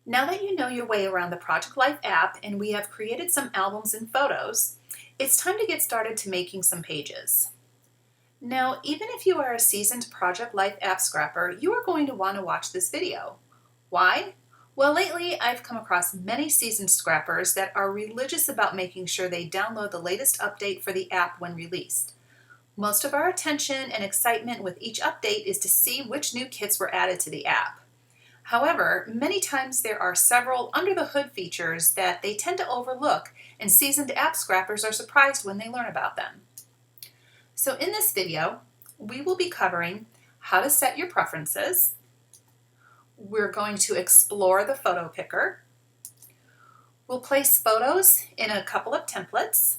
Now that you know your way around the Project Life app and we have created some albums and photos, it's time to get started to making some pages. Now, even if you are a seasoned Project Life app scrapper, you are going to want to watch this video. Why? Well, lately I've come across many seasoned scrappers that are religious about making sure they download the latest update for the app when released. Most of our attention and excitement with each update is to see which new kits were added to the app. However, many times there are several under-the-hood features that they tend to overlook, and seasoned app scrappers are surprised when they learn about them. So in this video, we will be covering how to set your preferences. We're going to explore the photo picker. We'll place photos in a couple of templates.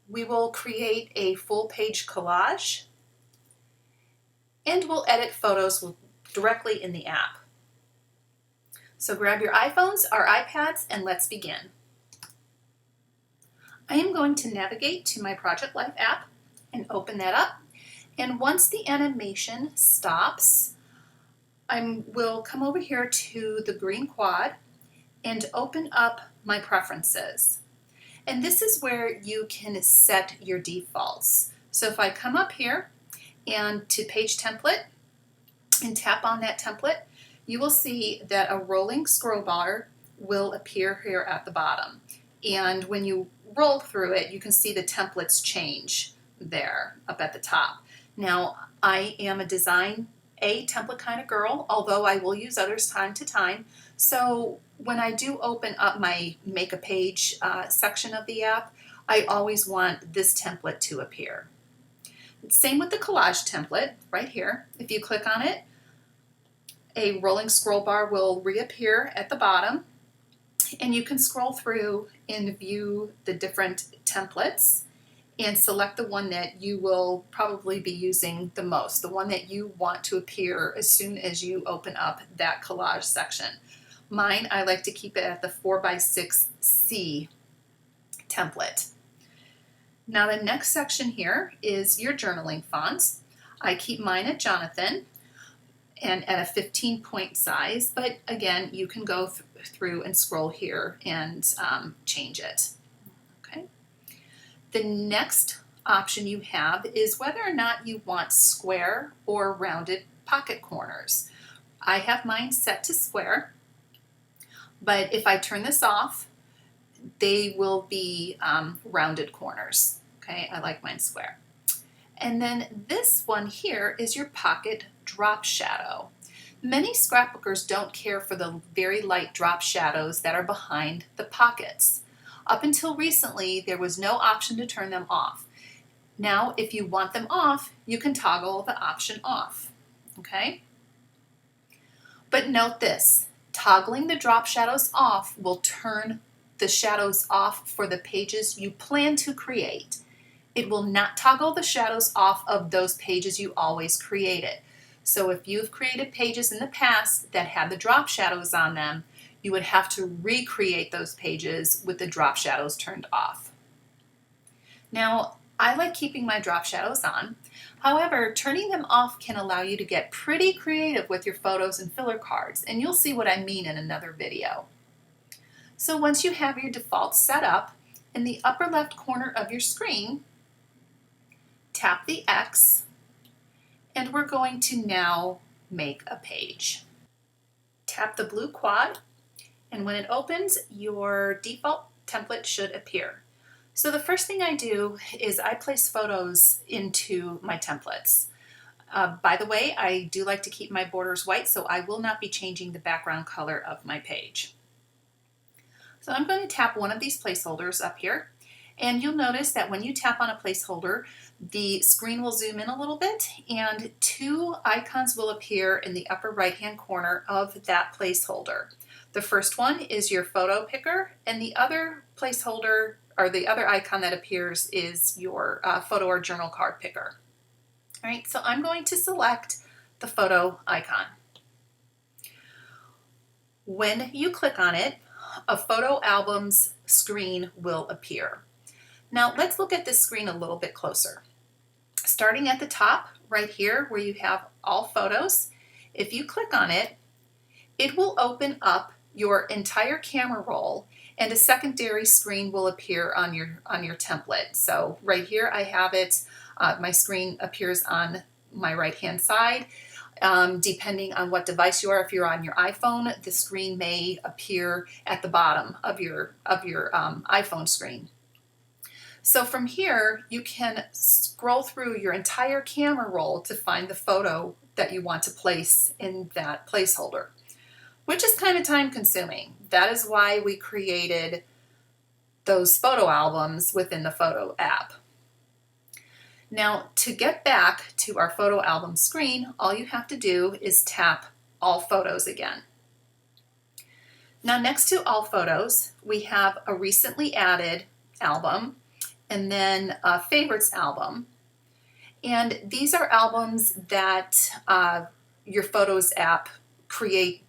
We will create a full-page collage, and we'll edit photos directly in the app. So grab your iPhones or iPads and let's begin. I am going to navigate to my Project Life app and open that up. And once the animation stops, I will come over here to the green quad and open up my preferences. And this is where you can set your defaults. So if I come up here and to page template, and tap on that template, you will see that a rolling scroll bar will appear here at the bottom. And when you roll through it, you can see the templates change there up at the top. Now, I am a design A template kind of girl, although I will use others time to time. So when I do open up my make a page section of the app, I always want this template to appear. Same with the collage template right here. If you click on it, a rolling scroll bar will reappear at the bottom, and you can scroll through and view the different templates and select the one that you will probably be using the most, the one that you want to appear as soon as you open up that collage section. Mine, I like to keep it at the 4x6C template. Now the next section here is your journaling font. I keep mine at Jonathan and at a 15-point size, but again, you can go through and scroll here and change it. Okay. The next option you have is whether or not you want square or rounded pocket corners. I have mine set to square, but if I turn this off, they will be rounded corners. Okay, I like mine square. And then this one here is your pocket drop shadow. Many scrapbookers don't care for the very light drop shadows that are behind the pockets. Up until recently, there was no option to turn them off. Now, if you want them off, you can toggle the option off. Okay? But note this, toggling the drop shadows off will turn the shadows off for the pages you plan to create. It will not toggle the shadows off of those pages you always created. So if you've created pages in the past that had the drop shadows on them, you would have to recreate those pages with the drop shadows turned off. Now, I like keeping my drop shadows on. However, turning them off can allow you to get pretty creative with your photos and filler cards, and you'll see what I mean in another video. So once you have your defaults set up, in the upper left corner of your screen, tap the X, and we're going to now make a page. Tap the blue quad, and when it opens, your default template should appear. So the first thing I do is I place photos into my templates. By the way, I do like to keep my borders white, so I will not be changing the background color of my page. So I'm going to tap one of these placeholders up here, and you'll notice that when you tap on a placeholder, the screen will zoom in a little bit, and two icons will appear in the upper right-hand corner of that placeholder. The first one is your photo picker, and the other placeholder, or the other icon that appears, is your photo or journal card picker. All right, so I'm going to select the photo icon. When you click on it, a photo album's screen will appear. Now let's look at this screen a little bit closer. Starting at the top right here where you have all photos, if you click on it, it will open up your entire camera roll and a secondary screen will appear on your template. So right here I have it, my screen appears on my right hand side. Depending on what device you are, if you're on your iPhone, the screen may appear at the bottom of your iPhone screen. So from here, you can scroll through your entire camera roll to find the photo that you want to place in that placeholder, which is kind of time consuming. That is why we created those photo albums within the photo app. Now, to get back to our photo album screen, all you have to do is tap All Photos again. Now, next to All Photos, we have a recently added album and then a favorites album. And these are albums that your Photos app create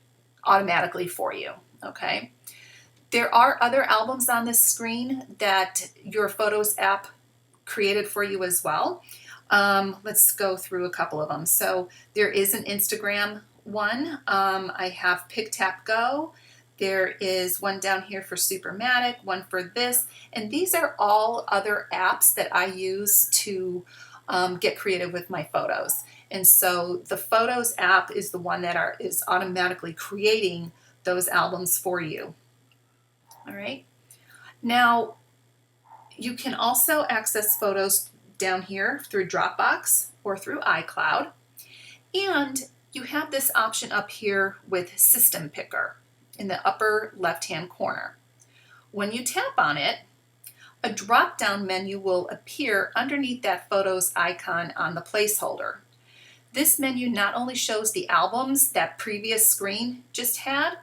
automatically for you, okay? There are other albums on this screen that your Photos app created for you as well. Let's go through a couple of them. So there is an Instagram one. I have Pick Tap Go. There is one down here for Supermatic, one for this, and these are all other apps that I use to get creative with my photos. And so the Photos app is the one that is automatically creating those albums for you. All right. Now, you can also access photos down here through Dropbox or through iCloud. And you have this option up here with System Picker in the upper left-hand corner. When you tap on it, a drop-down menu will appear underneath that Photos icon on the placeholder. This menu not only shows the albums that previous screen just had,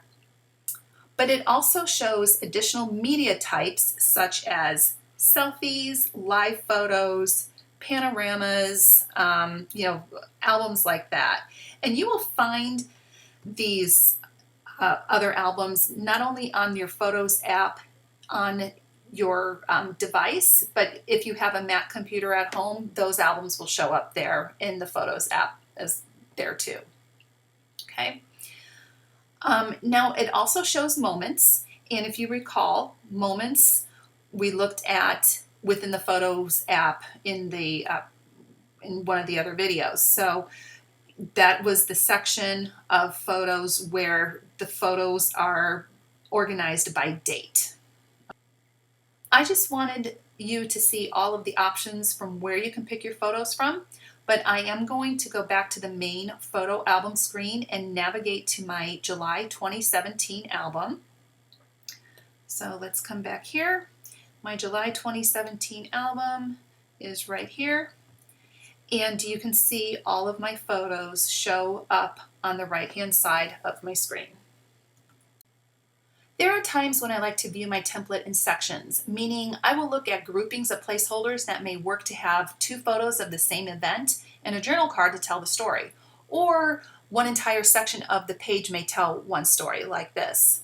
but it also shows additional media types such as selfies, live photos, panoramas, albums like that. And you will find these other albums not only on your Photos app on your device, but if you have a Mac computer at home, those albums will show up there in the Photos app as there too. Okay. Now it also shows moments, and if you recall, moments we looked at within the Photos app in one of the other videos. So that was the section of photos where the photos are organized by date. I just wanted you to see all of the options from where you can pick your photos from, but I am going to go back to the main photo album screen and navigate to my July 2017 album. So let's come back here. My July 2017 album is right here. And you can see all of my photos show up on the right-hand side of my screen. There are times when I like to view my template in sections, meaning I will look at groupings of placeholders that may work to have two photos of the same event and a journal card to tell the story, or one entire section of the page may tell one story like this.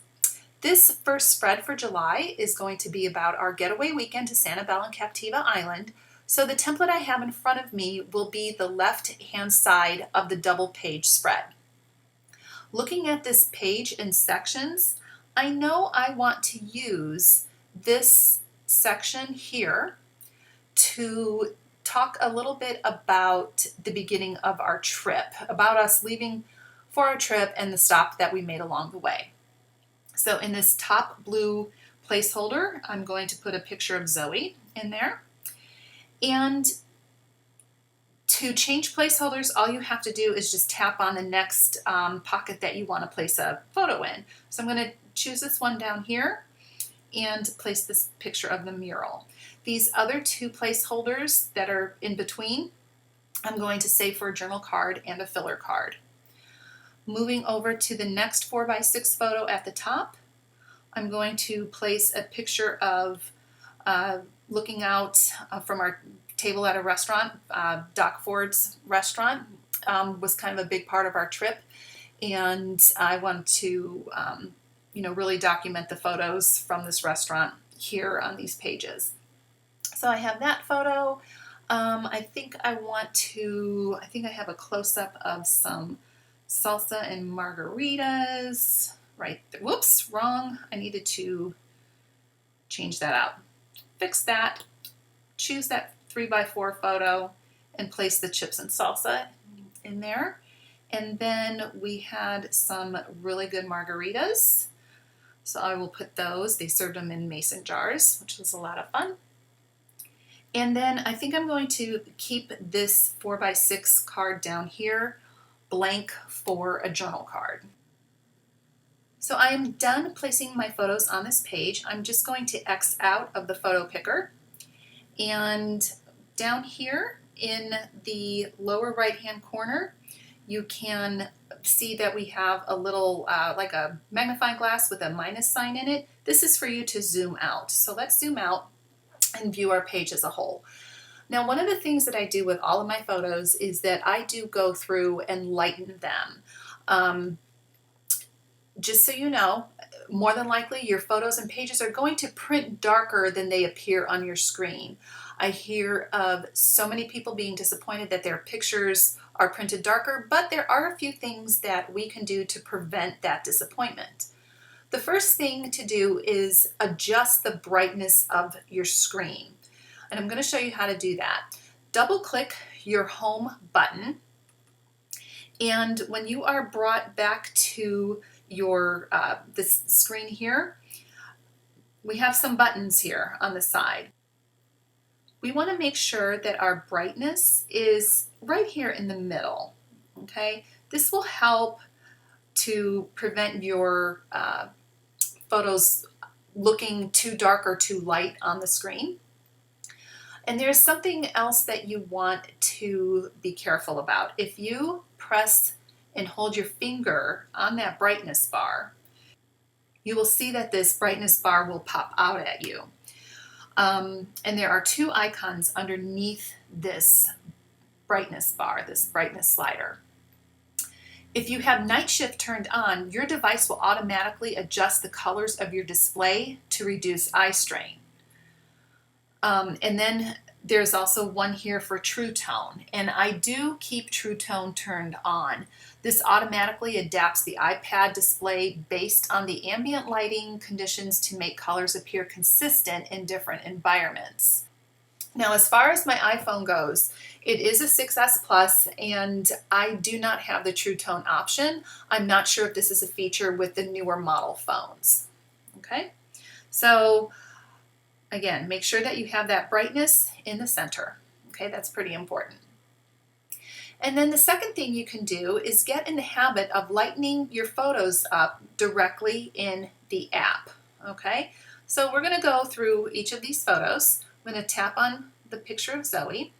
This first spread for July is going to be about our getaway weekend to Sanibel and Captiva Island, so the template I have in front of me will be the left-hand side of the double page spread. Looking at this page in sections, I know I want to use this section here to talk a little bit about the beginning of our trip, about us leaving for our trip and the stop that we made along the way. So in this top blue placeholder, I'm going to put a picture of Zoe in there. And to change placeholders, all you have to do is just tap on the next pocket that you want to place a photo in. So I'm going to choose this one down here and place this picture of the mural. These other two placeholders that are in between, I'm going to save for a journal card and a filler card. Moving over to the next 4x6 photo at the top, I'm going to place a picture of looking out from our table at a restaurant. Doc Ford's restaurant was kind of a big part of our trip, and I want to really document the photos from this restaurant here on these pages. So I have that photo. I think I have a close-up of some salsa and margaritas right there. Whoops, wrong. I needed to change that out. Fix that. Choose that 3x4 photo and place the chips and salsa in there. And then we had some really good margaritas. So I will put those. They served them in mason jars, which was a lot of fun. And then I think I'm going to keep this 4x6 card down here blank for a journal card. So I am done placing my photos on this page. I'm just going to X out of the photo picker. And down here in the lower right hand corner, you can see that we have a little like a magnifying glass with a minus sign in it. This is for you to zoom out. So let's zoom out and view our page as a whole. Now, one of the things that I do with all of my photos is that I do go through and lighten them. Just so you know, more than likely your photos and pages are going to print darker than they appear on your screen. I hear of so many people being disappointed that their pictures are printed darker, but there are a few things that we can do to prevent that disappointment. The first thing to do is adjust the brightness of your screen. And I'm going to show you how to do that. Double click your home button. And when you are brought back to your this screen here, we have some buttons here on the side. We want to make sure that our brightness is right here in the middle. Okay, this will help to prevent your photos looking too dark or too light on the screen. And there's something else that you want to be careful about. If you press and hold your finger on that brightness bar, you will see that this brightness bar will pop out at you. And there are two icons underneath this brightness bar, this brightness slider. If you have night shift turned on, your device will automatically adjust the colors of your display to reduce eye strain. And then there's also one here for True Tone, and I do keep True Tone turned on. This automatically adapts the iPad display based on the ambient lighting conditions to make colors appear consistent in different environments. Now, as far as my iPhone goes, it is a 6S Plus, and I do not have the True Tone option. I'm not sure if this is a feature with the newer model phones. Okay, so again, make sure that you have that brightness in the center. Okay, that's pretty important. And then the second thing you can do is get in the habit of lightening your photos up directly in the app. Okay, so we're going to go through each of these photos. I'm going to tap on the picture of Zoe.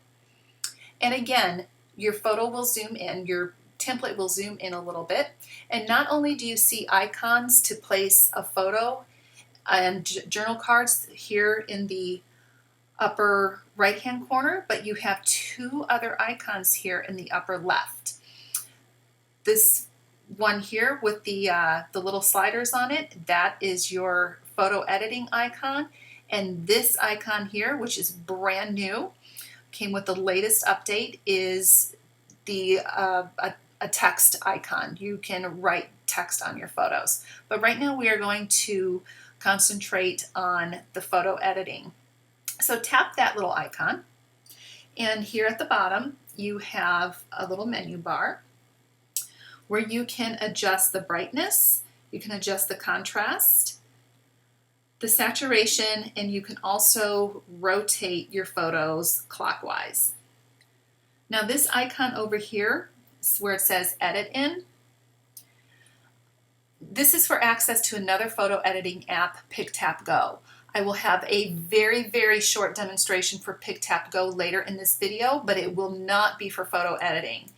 And again, your photo will zoom in, your template will zoom in a little bit. And not only do you see icons to place a photo and journal cards here in the upper right hand corner, but you have two other icons here in the upper left. This one here with the little sliders on it, that is your photo editing icon. And this icon here, which is brand new, came with the latest update, is the a text icon. You can write text on your photos. But right now we are going to concentrate on the photo editing. So tap that little icon, and here at the bottom you have a little menu bar where you can adjust the brightness, you can adjust the contrast, the saturation, and you can also rotate your photos clockwise. Now this icon over here where it says Edit In, this is for access to another photo editing app, PicTapGo. I will have a very, very short demonstration for PicTapGo later in this video, but it will not be for photo editing.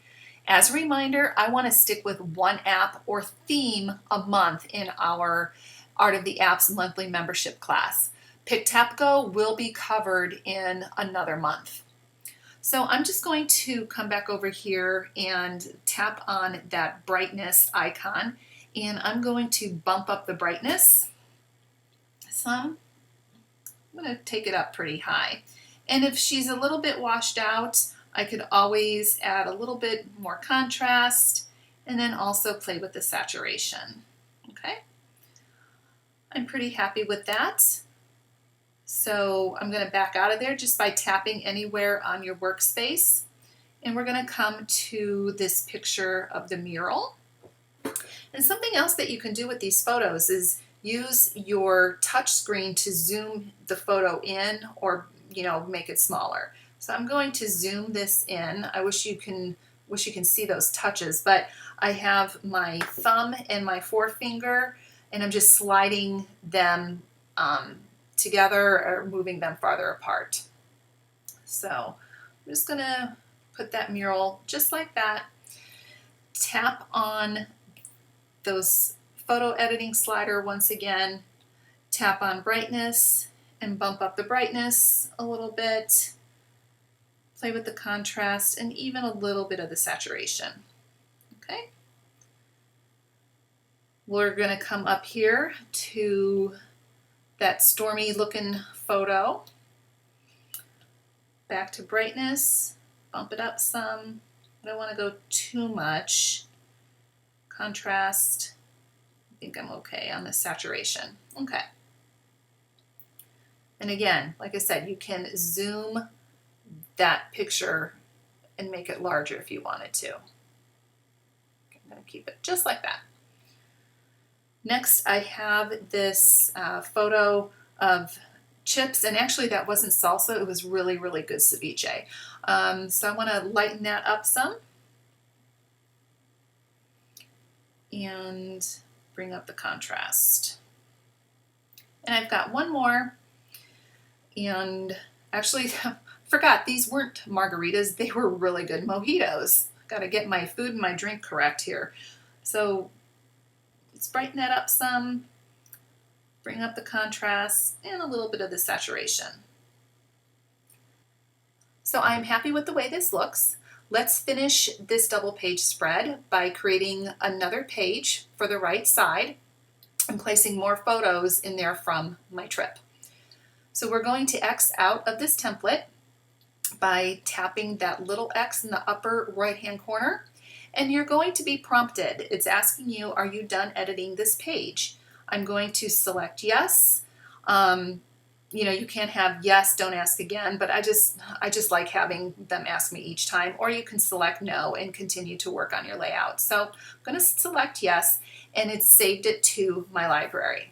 As a reminder, I want to stick with one app or theme a month in our Art of the Apps monthly membership class. PicTapGo will be covered in another month. So I'm just going to come back over here and tap on that brightness icon, and I'm going to bump up the brightness some. I'm going to take it up pretty high. And if she's a little bit washed out, I could always add a little bit more contrast and then also play with the saturation. Okay, I'm pretty happy with that. So I'm going to back out of there just by tapping anywhere on your workspace. And we're going to come to this picture of the mural. And something else that you can do with these photos is use your touch screen to zoom the photo in or, make it smaller. So I'm going to zoom this in. I wish you can see those touches, but I have my thumb and my forefinger, and I'm just sliding them together or moving them farther apart. So I'm just going to put that mural just like that. Tap on those photo editing slider once again. Tap on brightness and bump up the brightness a little bit. Play with the contrast and even a little bit of the saturation. Okay. We're going to come up here to that stormy looking photo. Back to brightness, bump it up some. I don't want to go too much. Contrast, I think I'm okay on the saturation. Okay. And again, like I said, you can zoom that picture and make it larger if you wanted to. I'm going to keep it just like that. Next, I have this photo of chips, and actually that wasn't salsa, it was really, really good ceviche. So I want to lighten that up some and bring up the contrast. And I've got one more, and actually forgot, these weren't margaritas, they were really good mojitos. Got to get my food and my drink correct here. So let's brighten that up some, bring up the contrast and a little bit of the saturation. So I'm happy with the way this looks. Let's finish this double page spread by creating another page for the right side and placing more photos in there from my trip. So we're going to X out of this template by tapping that little X in the upper right hand corner, and you're going to be prompted. It's asking you, are you done editing this page? I'm going to select yes. You can't have yes, don't ask again, but I just like having them ask me each time, or you can select no and continue to work on your layout. So I'm going to select yes, and it's saved it to my library.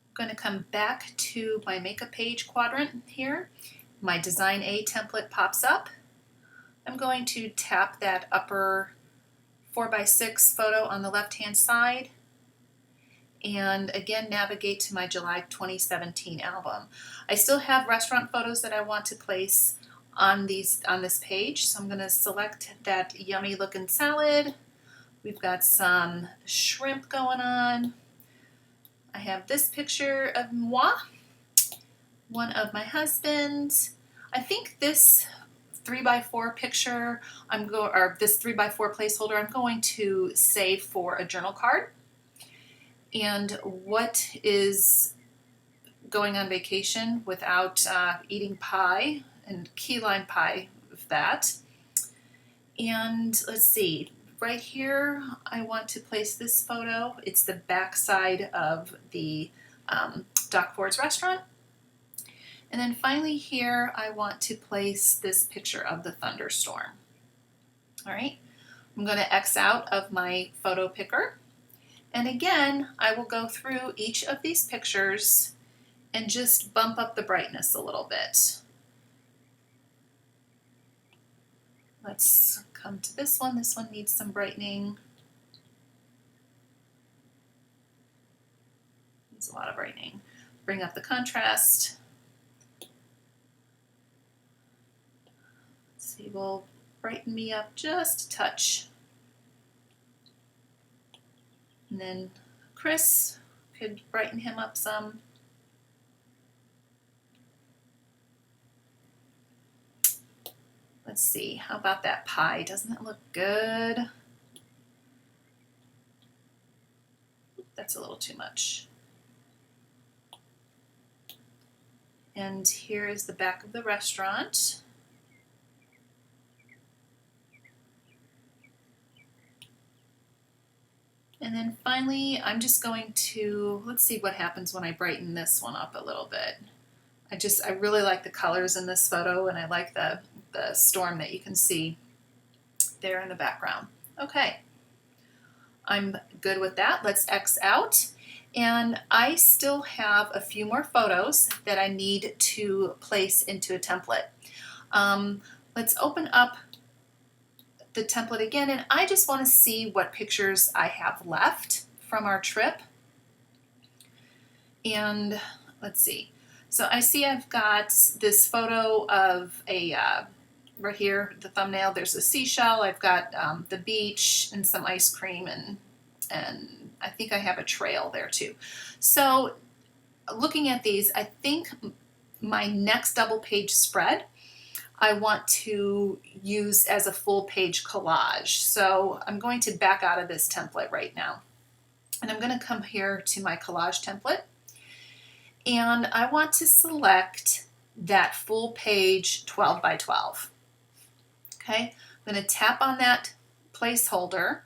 I'm going to come back to my makeup page quadrant here. My Design A template pops up. I'm going to tap that upper 4x6 photo on the left-hand side, and again navigate to my July 2017 album. I still have restaurant photos that I want to place on this page, so I'm going to select that yummy looking salad. We've got some shrimp going on. I have this picture of moi, one of my husband's. I think this 3x4 picture, this 3x4 placeholder, I'm going to save for a journal card. And what is going on vacation without eating pie, and key lime pie of that. And let's see, right here I want to place this photo. It's the back side of the Doc Ford's restaurant. And then finally here I want to place this picture of the thunderstorm. All right, I'm going to X out of my photo picker. And again, I will go through each of these pictures and just bump up the brightness a little bit. Let's come to this one. This one needs some brightening. Needs a lot of brightening. Bring up the contrast. Let's see, we'll brighten me up just a touch. And then Chris, could brighten him up some. Let's see, how about that pie? Doesn't it look good? That's a little too much. And here is the back of the restaurant. And then finally, I'm just going to, let's see what happens when I brighten this one up a little bit. I really like the colors in this photo, and I like the storm that you can see there in the background. Okay, I'm good with that. Let's X out. And I still have a few more photos that I need to place into a template. Let's open up the template again, and I just want to see what pictures I have left from our trip. And let's see. So I see I've got this photo of a, right here, the thumbnail, there's a seashell. I've got the beach and some ice cream, and I think I have a trail there too. So looking at these, I think my next double page spread I want to use as a full page collage. So I'm going to back out of this template right now. And I'm going to come here to my collage template. And I want to select that full page 12 by 12. Okay, I'm going to tap on that placeholder.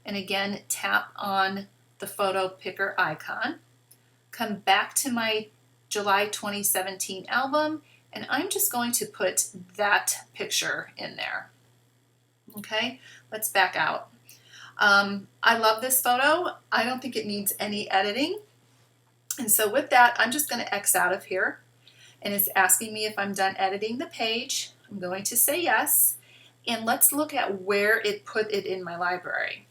And again, tap on the photo picker icon. Come back to my July 2017 album, and I'm just going to put that picture in there. Okay, let's back out. I love this photo. I don't think it needs any editing. And so with that, I'm just going to X out of here. And it's asking me if I'm done editing the page. I'm going to say yes. And let's look at where it put it in my library.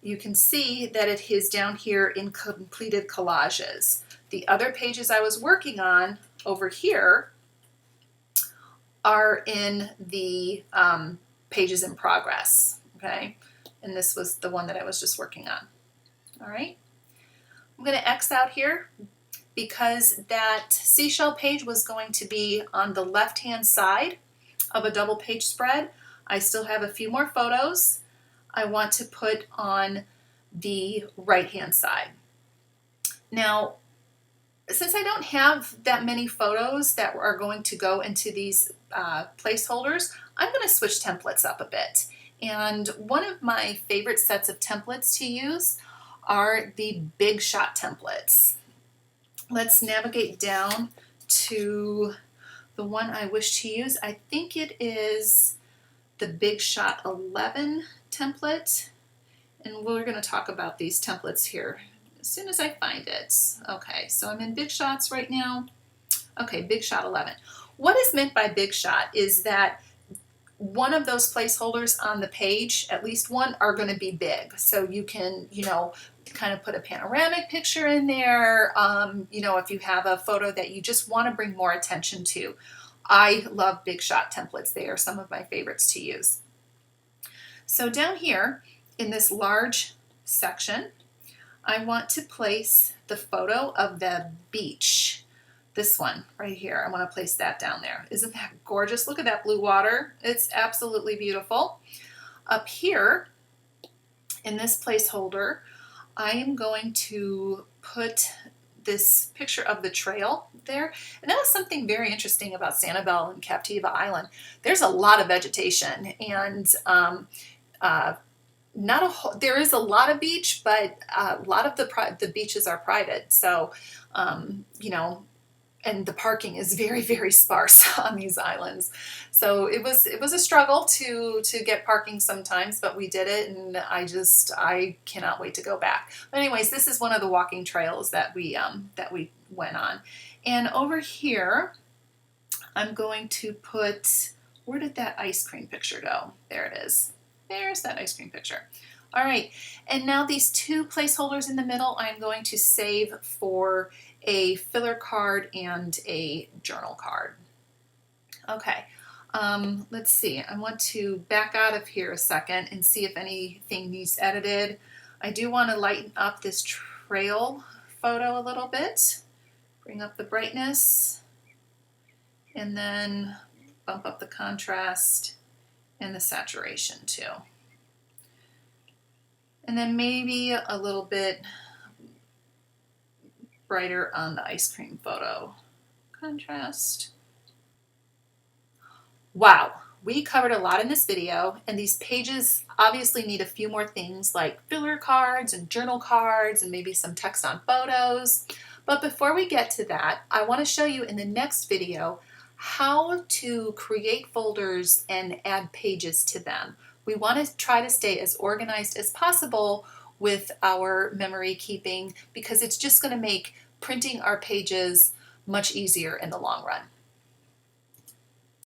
You can see that it is down here in completed collages. The other pages I was working on over here are in the pages in progress, okay? And this was the one that I was just working on, all right? I'm gonna X out here because that seashell page was going to be on the left-hand side of a double page spread. I still have a few more photos I want to put on the right-hand side. Now, since I don't have that many photos that are going to go into these placeholders, I'm going to switch templates up a bit. And one of my favorite sets of templates to use are the Big Shot templates. Let's navigate down to the one I wish to use. I think it is the Big Shot 11 template. And we're going to talk about these templates here as soon as I find it. Okay, so I'm in Big Shots right now. Okay, Big Shot 11. What is meant by Big Shot is that one of those placeholders on the page, at least one, are going to be big. So you can, kind of put a panoramic picture in there, if you have a photo that you just want to bring more attention to. I love Big Shot templates. They are some of my favorites to use. So down here in this large section, I want to place the photo of the beach. This one right here, I want to place that down there. Isn't that gorgeous? Look at that blue water. It's absolutely beautiful. Up here in this placeholder, I am going to put this picture of the trail there. And that was something very interesting about Sanibel and Captiva Island. There's a lot of vegetation, and there is a lot of beach, but a lot of the beaches are private. So, and the parking is very, very sparse on these islands. So it was a struggle to get parking sometimes, but we did it, and I cannot wait to go back. But anyways, this is one of the walking trails that we went on. And over here, I'm going to put, where did that ice cream picture go? There it is. There's that ice cream picture. All right, and now these two placeholders in the middle, I'm going to save for a filler card and a journal card. Okay, let's see. I want to back out of here a second and see if anything needs edited. I do want to lighten up this trail photo a little bit. Bring up the brightness, and then bump up the contrast and the saturation too. And then maybe a little bit brighter on the ice cream photo. Contrast. Wow, We covered a lot in this video, and these pages obviously need a few more things like filler cards and journal cards and maybe some text on photos. But before we get to that, I want to show you in the next video how to create folders and add pages to them. We want to try to stay as organized as possible with our memory keeping because it's just going to make printing our pages much easier in the long run.